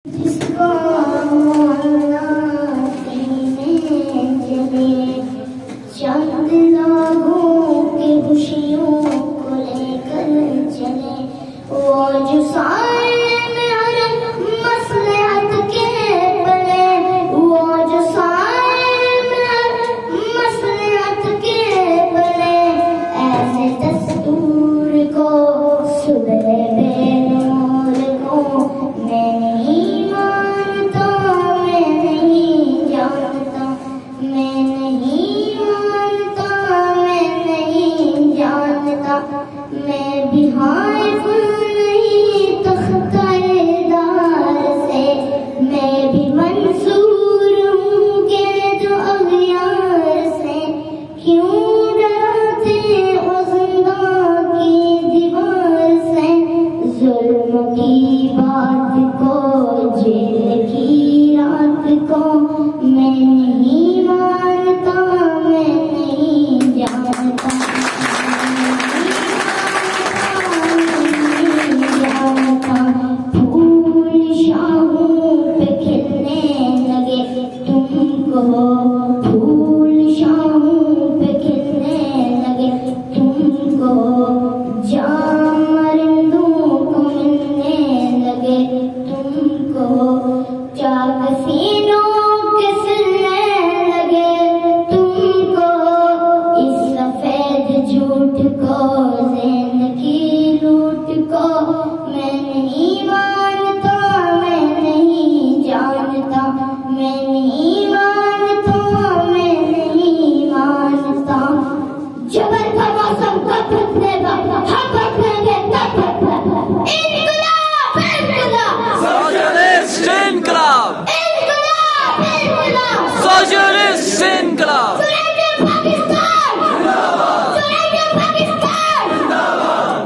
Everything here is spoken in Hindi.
जिसको सीने जले चांद लोगों की खुशियों को लेकर चले वो जो साए में हर मसलहत के पले वो जो साए में हर मसलहत के पले ऐसे दस्तूर को सुबह बेनूर को मैं नहीं मानता मैं नहीं जानता मैं नहीं मानता मैं नहीं जानता मैं भी हाइफ नहीं तख्ताएदार से मैं भी मंसूर हूँ के जो अगियार से क्यों डरते हो जिंदा की दीवार से जुल्म की बात को जेल की रात को मैं नहीं मानता मैं नहीं जानता फूल शाहों पे खिलने लगे तुमको फूल शाहों पे खिलने लगे तुमको जानवरों को मिलने लगे तुमको चाक सीनों के सिलने लगे तुमको इस सफेद झूठ को ज़हन की लूट को मैं नहीं मानता मैं नहीं जानता मैं नहीं मानता मैं नहीं मानता जबर का मौसम कब बदलेगा हम बदलेंगे तब बदलेगा इनकलाब इनकलाब सोशलिस्ट इनकलाब इनकलाब इनकलाब सोशलिस्ट इनकलाब सुरेंद्र पाकिस्तान जिंदाबाद सुरेंद्र पाकिस्तान जिंदाबाद